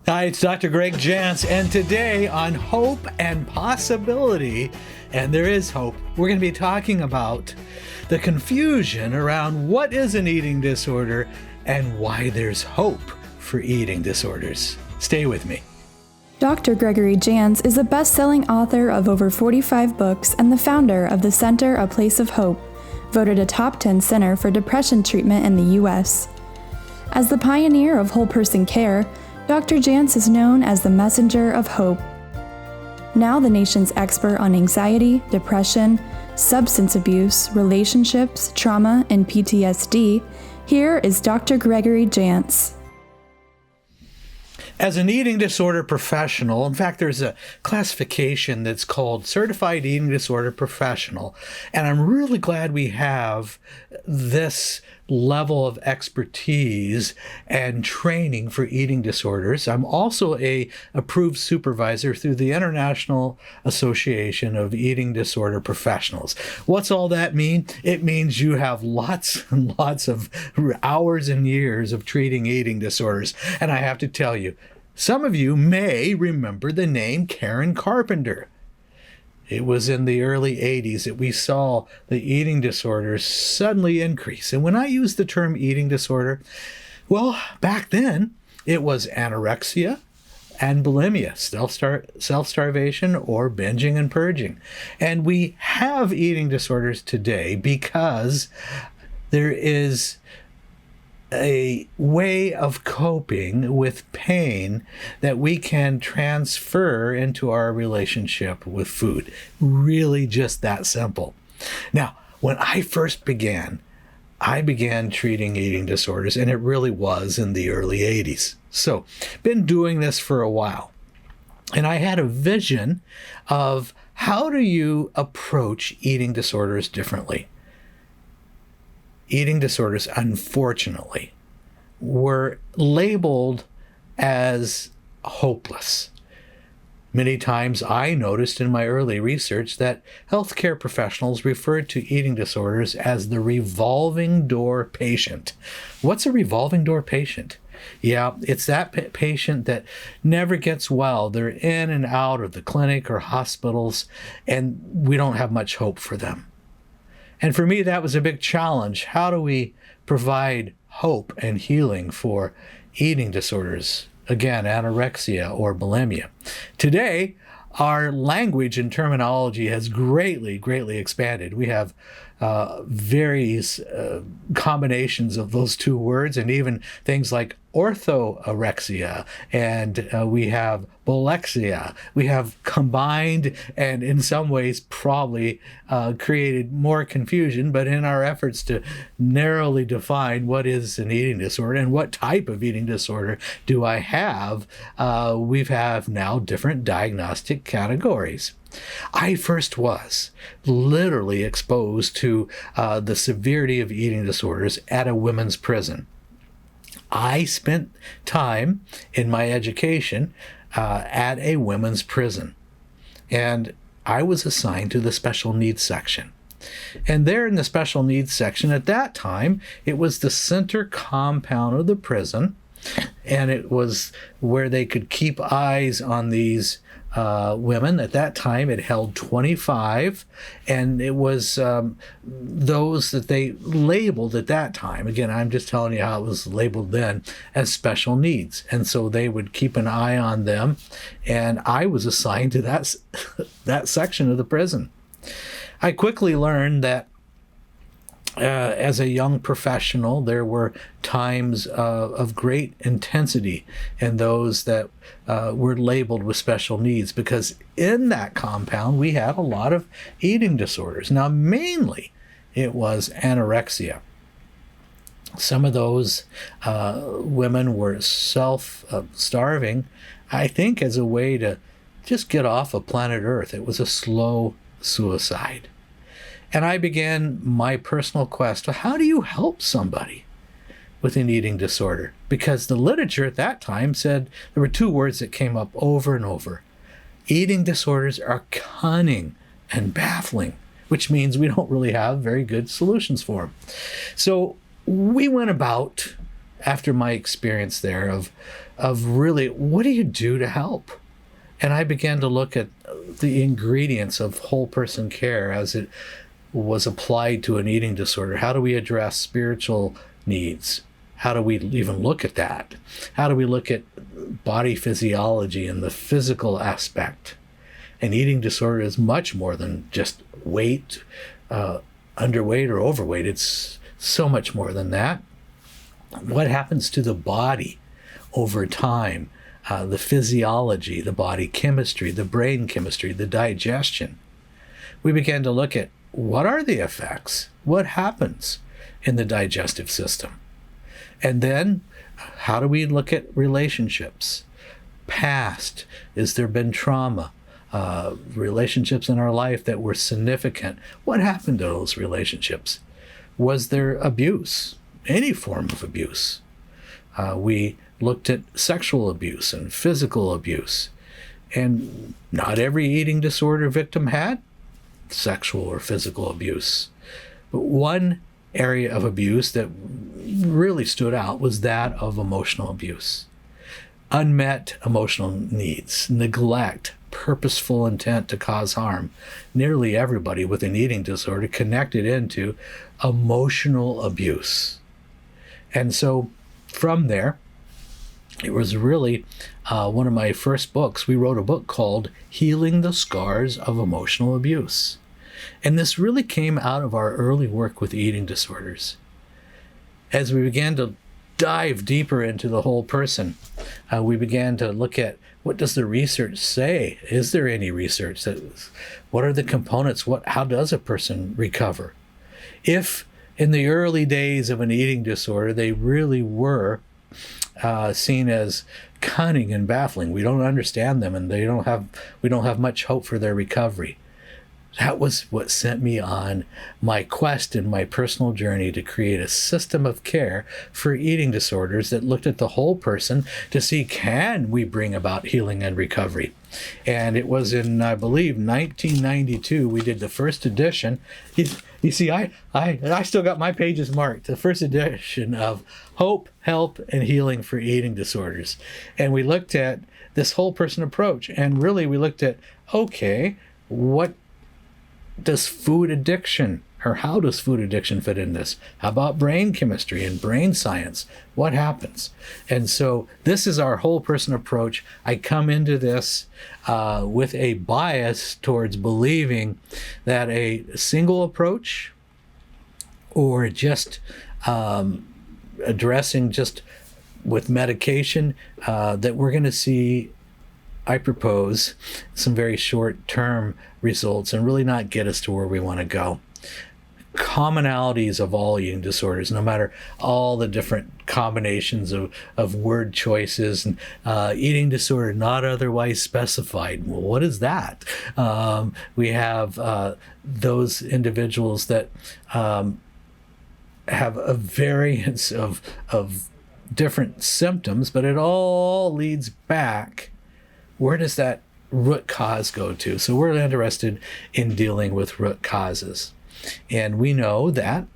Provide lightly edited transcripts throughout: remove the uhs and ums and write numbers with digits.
Hi, it's Dr. Greg Jantz, and today on Hope and Possibility, and there is hope, we're going to be talking about the confusion around what is an eating disorder and why there's hope for eating disorders. Stay with me. Dr. Gregory Jantz is a best-selling author of over 45 books and the founder of the Center A Place of Hope, voted a top 10 center for depression treatment in the U.S. As the pioneer of whole-person care, Dr. Jantz is known as the messenger of hope. Now the nation's expert on anxiety, depression, substance abuse, relationships, trauma, and PTSD, here is Dr. Gregory Jantz. As an eating disorder professional, in fact, there's a classification that's called Certified Eating Disorder Professional, and I'm really glad we have this level of expertise and training for eating disorders. I'm also a approved supervisor through the International Association of Eating Disorder Professionals. What's all that mean? It means you have lots and lots of hours and years of treating eating disorders. And I have to tell you, some of you may remember the name Karen Carpenter. It was in the early 80s that we saw the eating disorders suddenly increase. And when I use the term eating disorder, well, back then it was anorexia and bulimia, self-starvation or binging and purging. And we have eating disorders today because there is a way of coping with pain that we can transfer into our relationship with food. Really just that simple. Now, when I first began, I began treating eating disorders, and it really was in the early 80s. So, been doing this for a while. And I had a vision of how do you approach eating disorders differently. Eating disorders, unfortunately, were labeled as hopeless. Many times I noticed in my early research that healthcare professionals referred to eating disorders as the revolving door patient. What's a revolving door patient? Yeah, it's that patient that never gets well. They're in and out of the clinic or hospitals, and we don't have much hope for them. And for me, that was a big challenge. How do we provide hope and healing for eating disorders? Again, anorexia or bulimia. Today, our language and terminology has greatly expanded. We have various combinations of those two words, and even things like orthorexia, and we have bulexia. We have combined and in some ways probably created more confusion, but in our efforts to narrowly define what is an eating disorder and what type of eating disorder do I have, we have now different diagnostic categories. I first was literally exposed to the severity of eating disorders at a women's prison. I spent time in my education at a women's prison, and I was assigned to the special needs section. And there in the special needs section at that time, it was the center compound of the prison, and it was where they could keep eyes on these women. At that time, it held 25, and it was those that they labeled at that time. Again, I'm just telling you how it was labeled then as special needs. And so they would keep an eye on them, and I was assigned to that section of the prison. I quickly learned that as a young professional, there were times of great intensity in those that were labeled with special needs, because in that compound we had a lot of eating disorders. Now, mainly it was anorexia. Some of those women were self-starving, I think, as a way to just get off of planet Earth. It was a slow suicide. And I began my personal quest to how do you help somebody with an eating disorder? Because the literature at that time said there were two words that came up over and over. Eating disorders are cunning and baffling, which means we don't really have very good solutions for them. So we went about after my experience there of really, what do you do to help? And I began to look at the ingredients of whole person care as it was applied to an eating disorder. How do we address spiritual needs? How do we even look at that? How do we look at body physiology and the physical aspect? An eating disorder is much more than just weight, underweight or overweight. It's so much more than that. What happens to the body over time? The physiology, the body chemistry, the brain chemistry, the digestion. We began to look at what are the effects? What happens in the digestive system? And then how do we look at relationships? Past, has there been trauma? Relationships in our life that were significant. What happened to those relationships? Was there abuse? Any form of abuse? We looked at sexual abuse and physical abuse. And not every eating disorder victim had sexual or physical abuse. But one area of abuse that really stood out was that of emotional abuse. Unmet emotional needs, neglect, purposeful intent to cause harm. Nearly everybody with an eating disorder connected into emotional abuse. And so from there, it was really one of my first books. We wrote a book called Healing the Scars of Emotional Abuse. And this really came out of our early work with eating disorders. As we began to dive deeper into the whole person, we began to look at, what does the research say? Is there any research? What are the components? How does a person recover? If in the early days of an eating disorder, they really were seen as cunning and baffling, we don't understand them, and we don't have much hope for their recovery. That was what sent me on my quest and my personal journey to create a system of care for eating disorders that looked at the whole person to see, can we bring about healing and recovery? And it was in, I believe, 1992, we did the first edition. You see, I still got my pages marked. The first edition of Hope, Help, and Healing for Eating Disorders. And we looked at this whole person approach. And really, we looked at, okay, what does food addiction, or how does food addiction fit in this? How about brain chemistry and brain science? What happens? And so this is our whole person approach. I come into this with a bias towards believing that a single approach or just addressing just with medication, that we're going to see, I propose, some very short-term results and really not get us to where we want to go. Commonalities of all eating disorders, no matter all the different combinations of word choices, and eating disorder not otherwise specified. Well, what is that? We have those individuals that have a variance of different symptoms, but it all leads back. Where does that root cause go to? So we're interested in dealing with root causes. And we know that,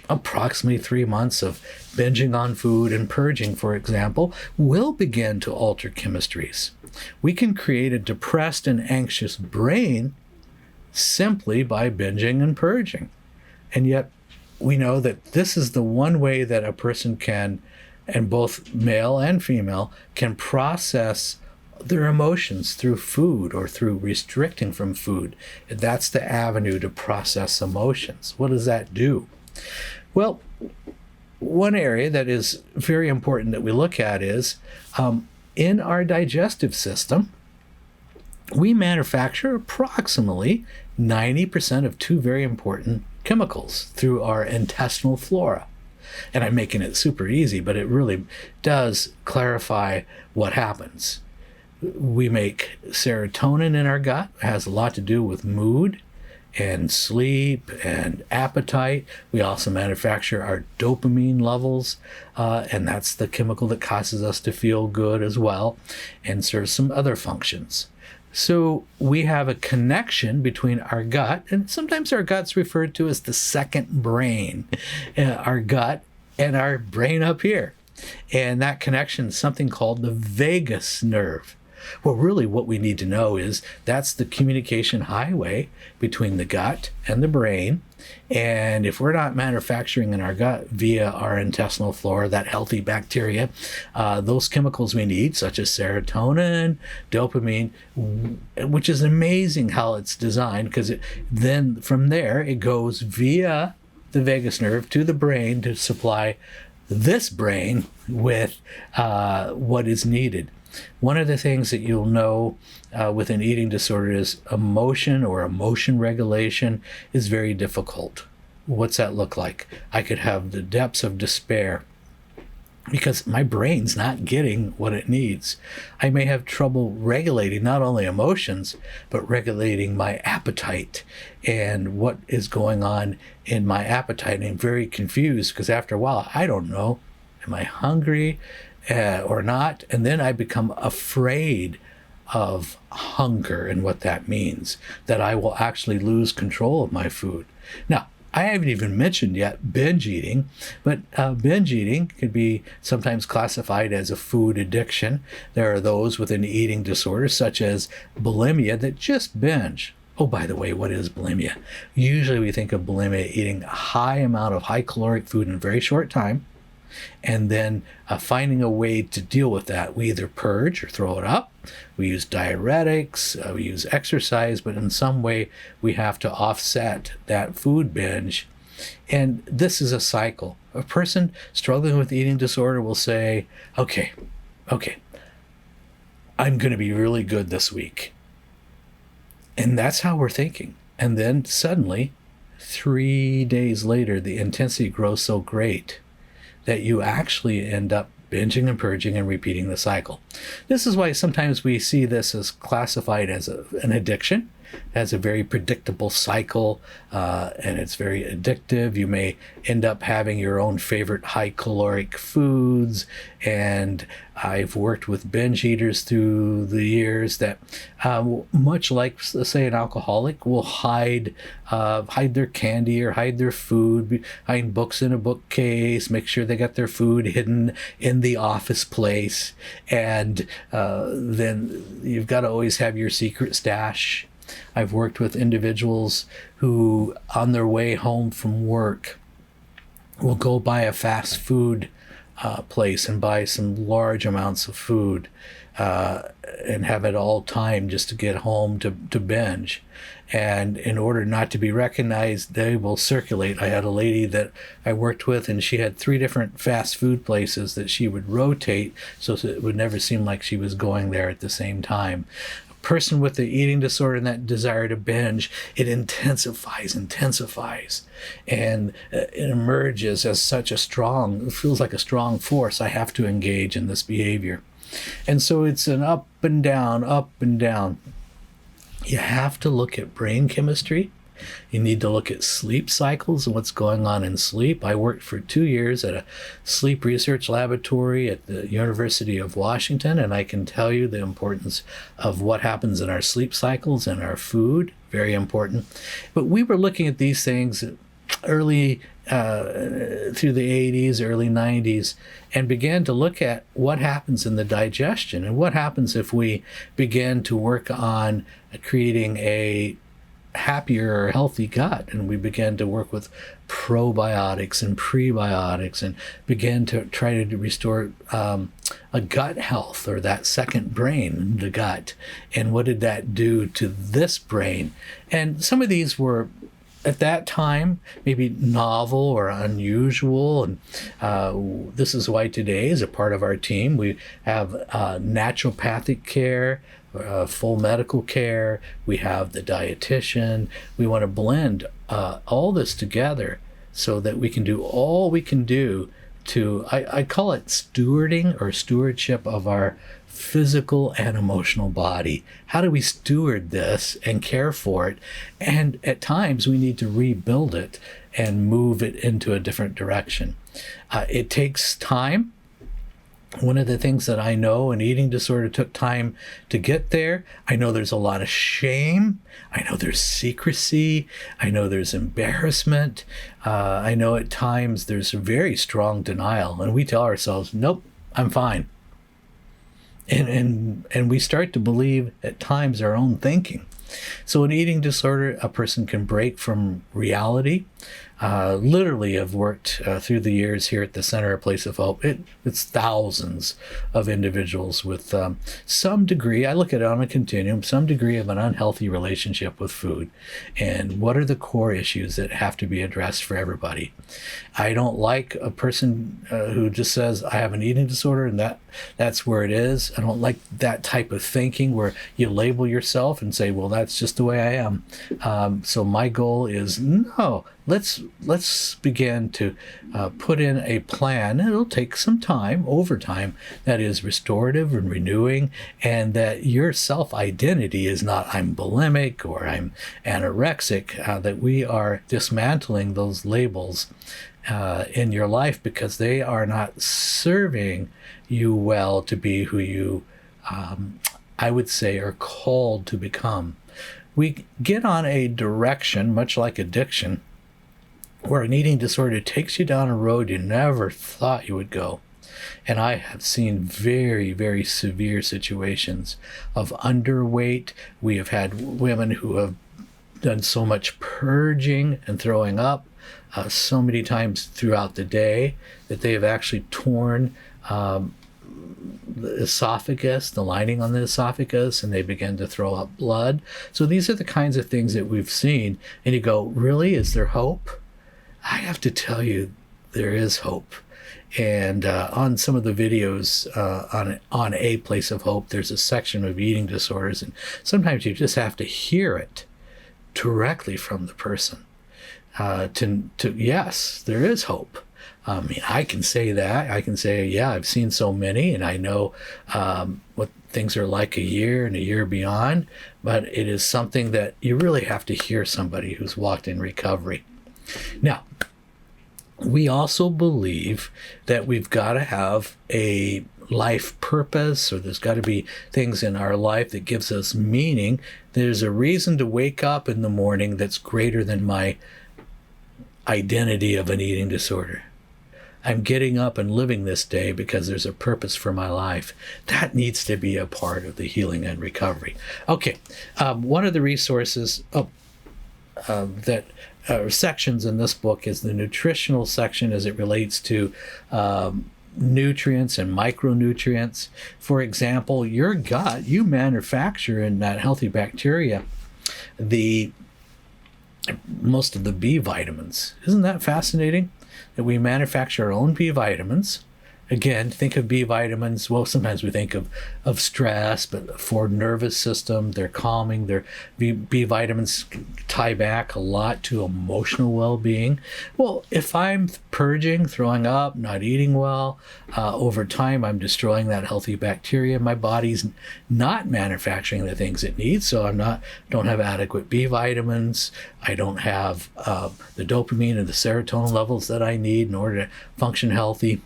approximately 3 months of binging on food and purging, for example, will begin to alter chemistries. We can create a depressed and anxious brain simply by binging and purging. And yet we know that this is the one way that a person can, and both male and female, can process their emotions through food or through restricting from food. That's the avenue to process emotions. What does that do? Well, one area that is very important that we look at is in our digestive system, we manufacture approximately 90% of two very important chemicals through our intestinal flora. And I'm making it super easy, but it really does clarify what happens. We make serotonin in our gut. It has a lot to do with mood and sleep and appetite. We also manufacture our dopamine levels, and that's the chemical that causes us to feel good as well, and serves some other functions. So we have a connection between our gut, and sometimes our gut's referred to as the second brain. Our gut and our brain up here. And that connection is something called the vagus nerve. Well, really what we need to know is that's the communication highway between the gut and the brain. And if we're not manufacturing in our gut via our intestinal flora, that healthy bacteria, those chemicals we need, such as serotonin, dopamine, which is amazing how it's designed, because then from there it goes via the vagus nerve to the brain to supply this brain with what is needed. One of the things that you'll know with an eating disorder is emotion or emotion regulation is very difficult. What's that look like? I could have the depths of despair because my brain's not getting what it needs. I may have trouble regulating not only emotions, but regulating my appetite and what is going on in my appetite. And I'm very confused because after a while, I don't know, am I hungry or not? And then I become afraid of hunger and what that means, that I will actually lose control of my food. Now, I haven't even mentioned yet binge eating, but binge eating could be sometimes classified as a food addiction. There are those with an eating disorder, such as bulimia, that just binge. Oh, by the way, what is bulimia? Usually we think of bulimia eating a high amount of high caloric food in a very short time, and then finding a way to deal with that. We either purge or throw it up. We use diuretics, we use exercise, but in some way we have to offset that food binge. And this is a cycle. A person struggling with eating disorder will say, okay, I'm going to be really good this week. And that's how we're thinking. And then suddenly, 3 days later, the intensity grows so great that you actually end up binging and purging and repeating the cycle. This is why sometimes we see this as classified as an addiction. It has a very predictable cycle, and it's very addictive. You may end up having your own favorite high caloric foods, and I've worked with binge eaters through the years that, much like, let's say, an alcoholic, will hide their candy or hide their food behind books in a bookcase, make sure they got their food hidden in the office place, and then you've got to always have your secret stash. I've worked with individuals who, on their way home from work, will go buy a fast food place and buy some large amounts of food and have it all timed just to get home to binge. And in order not to be recognized, they will circulate. I had a lady that I worked with, and she had 3 different fast food places that she would rotate so that it would never seem like she was going there at the same time. Person with the eating disorder and that desire to binge, it intensifies, and it emerges as such it feels like a strong force. I have to engage in this behavior. And so it's an up and down, up and down. You have to look at brain chemistry. You need to look at sleep cycles and what's going on in sleep. I worked for 2 years at a sleep research laboratory at the University of Washington, and I can tell you the importance of what happens in our sleep cycles and our food, very important. But we were looking at these things early through the 80s, early 90s, and began to look at what happens in the digestion and what happens if we begin to work on creating a happier or healthy gut, and we began to work with probiotics and prebiotics and began to try to restore a gut health, or that second brain, the gut. And what did that do to this brain? And some of these were at that time maybe novel or unusual, and this is why today, as a part of our team, we have naturopathic care, full medical care. We have the dietitian. We want to blend all this together so that we can do all we can do to, I call it stewarding or stewardship of our physical and emotional body. How do we steward this and care for it? And at times we need to rebuild it and move it into a different direction. It takes time. One of the things that I know an eating disorder took time to get there, I know there's a lot of shame. I know there's secrecy. I know there's embarrassment. I know at times there's a very strong denial. And we tell ourselves, nope, I'm fine. And we start to believe at times our own thinking. So an eating disorder, a person can break from reality. Literally have worked through the years here at the Center of Place of Hope. It's thousands of individuals with some degree, I look at it on a continuum, some degree of an unhealthy relationship with food. And what are the core issues that have to be addressed for everybody? I don't like a person who just says, I have an eating disorder and that's where it is. I don't like that type of thinking where you label yourself and say, well, that's just the way I am. So my goal is, no, let's begin to put in a plan. It'll take some time, over time, that is restorative and renewing, and that your self-identity is not I'm bulimic or I'm anorexic, that we are dismantling those labels in your life because they are not serving you well to be who you, I would say, are called to become. We get on a direction, much like addiction, where an eating disorder takes you down a road you never thought you would go. And I have seen very, very severe situations of underweight. We have had women who have done so much purging and throwing up so many times throughout the day that they have actually torn the esophagus, the lining on the esophagus, and they begin to throw up blood. So these are the kinds of things that we've seen. And you go, really? Is there hope? I have to tell you, there is hope. And on some of the videos on A Place of Hope, there's a section of eating disorders. And sometimes you just have to hear it directly from the person to yes, there is hope. I mean, I can say that. I can say, yeah, I've seen so many, and I know what things are like a year and a year beyond. But it is something that you really have to hear somebody who's walked in recovery. Now, we also believe that we've got to have a life purpose, or there's got to be things in our life that gives us meaning. There's a reason to wake up in the morning that's greater than my identity of an eating disorder. I'm getting up and living this day because there's a purpose for my life. That needs to be a part of the healing and recovery. Okay, one of the resources that sections in this book is the nutritional section as it relates to nutrients and micronutrients. For example, your gut, you manufacture in that healthy bacteria most of the B vitamins. Isn't that fascinating? That we manufacture our own B vitamins. Again, think of B vitamins. Well, sometimes we think of stress, but for nervous system, they're calming. B vitamins tie back a lot to emotional well-being. Well, if I'm purging, throwing up, not eating well, over time I'm destroying that healthy bacteria. My body's not manufacturing the things it needs, so don't have adequate B vitamins. I don't have the dopamine and the serotonin levels that I need in order to function healthy.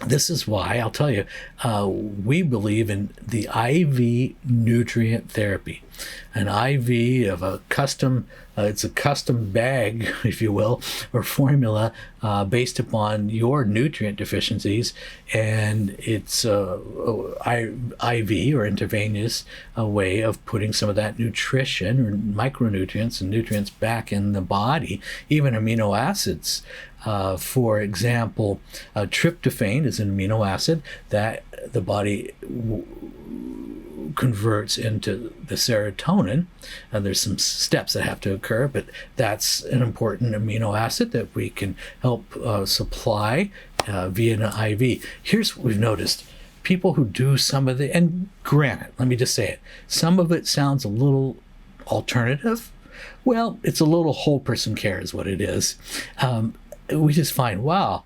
This is why, I'll tell you, we believe in the IV nutrient therapy. An IV of a custom, it's a custom bag, if you will, or formula based upon your nutrient deficiencies. And it's IV or intravenous way of putting some of that nutrition or micronutrients and nutrients back in the body, even amino acids. For example, tryptophan is an amino acid that the body converts into the serotonin. There's some steps that have to occur, but that's an important amino acid that we can help supply via an IV. Here's what we've noticed. People who do some of the, and granted, let me just say it, some of it sounds a little alternative. Well, it's a little whole person care is what it is. We just find, wow,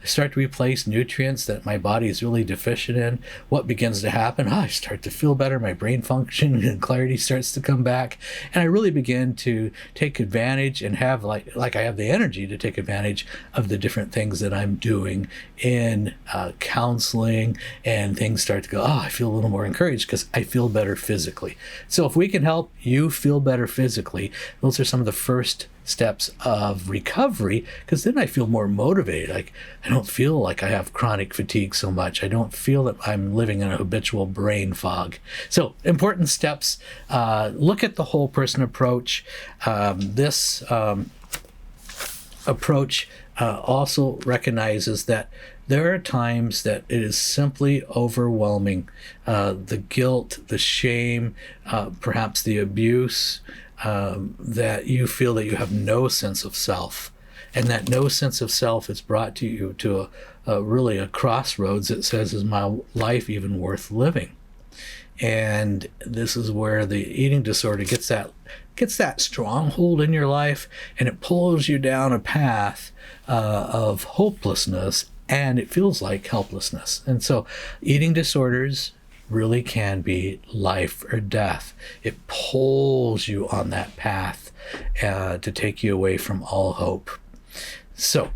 I start to replace nutrients that my body is really deficient in. What begins to happen? I start to feel better. My brain function and clarity starts to come back. And I really begin to take advantage and have like I have the energy to take advantage of the different things that I'm doing in counseling, and things start to go, I feel a little more encouraged because I feel better physically. So if we can help you feel better physically, those are some of the first steps of recovery, because then I feel more motivated. Like, I don't feel like I have chronic fatigue so much. I don't feel that I'm living in a habitual brain fog. So important steps. Look at the whole person approach. This approach also recognizes that there are times that it is simply overwhelming. The guilt, the shame, perhaps the abuse, that you feel that you have no sense of self, and that no sense of self is brought to you to really a crossroads that says, is my life even worth living? And this is where the eating disorder gets that stronghold in your life, and it pulls you down a path of hopelessness, and it feels like helplessness. And so eating disorders really can be life or death. It pulls you on that path to take you away from all hope. So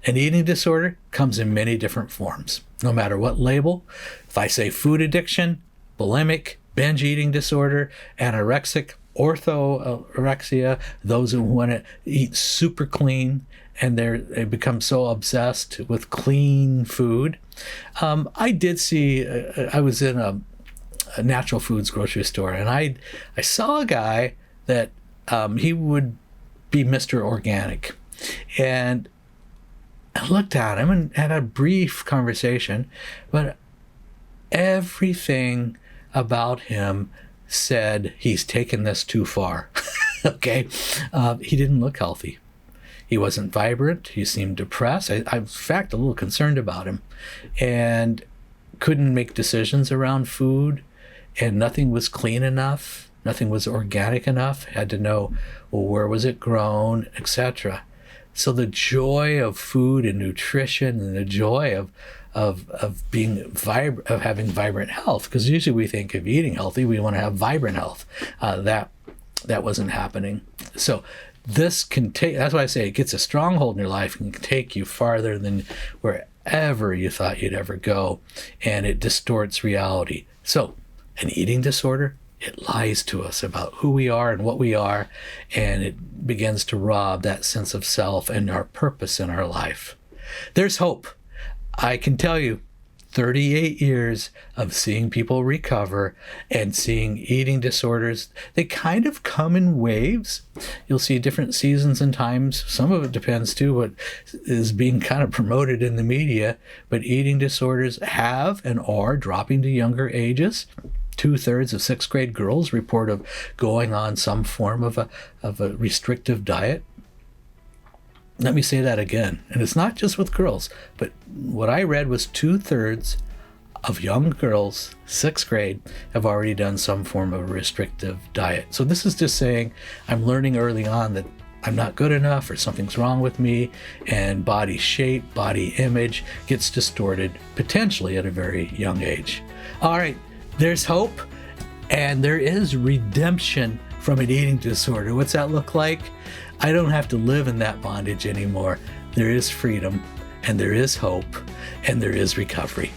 an eating disorder comes in many different forms, no matter what label. If I say food addiction, bulimic, binge eating disorder, anorexic, orthorexia, those who want to eat super clean, and they become so obsessed with clean food. I did see, I was in a natural foods grocery store, and I saw a guy that he would be Mr. Organic. And I looked at him and had a brief conversation, but everything about him said he's taken this too far. Okay? He didn't look healthy. He wasn't vibrant. He seemed depressed. I in fact, a little concerned about him, and couldn't make decisions around food, and nothing was clean enough. Nothing was organic enough. Had to know, well, where was it grown, etc. So the joy of food and nutrition, and the joy of being of having vibrant health, because usually we think of eating healthy, we want to have vibrant health. That wasn't happening. So this can take, that's why I say it gets a stronghold in your life and can take you farther than wherever you thought you'd ever go, and it distorts reality. So an eating disorder, it lies to us about who we are and what we are, and it begins to rob that sense of self and our purpose in our life. There's hope. I can tell you, 38 years of seeing people recover and seeing eating disorders, they kind of come in waves. You'll see different seasons and times. Some of it depends too what is being kind of promoted in the media, but eating disorders have and are dropping to younger ages. 2/3 of 6th grade girls report of going on some form of a restrictive diet. Let me say that again. And it's not just with girls, but what I read was 2/3 of young girls, 6th grade, have already done some form of a restrictive diet. So this is just saying, I'm learning early on that I'm not good enough, or something's wrong with me, and body shape, body image gets distorted potentially at a very young age. All right, there's hope, and there is redemption from an eating disorder. What's that look like? I don't have to live in that bondage anymore. There is freedom, and there is hope, and there is recovery.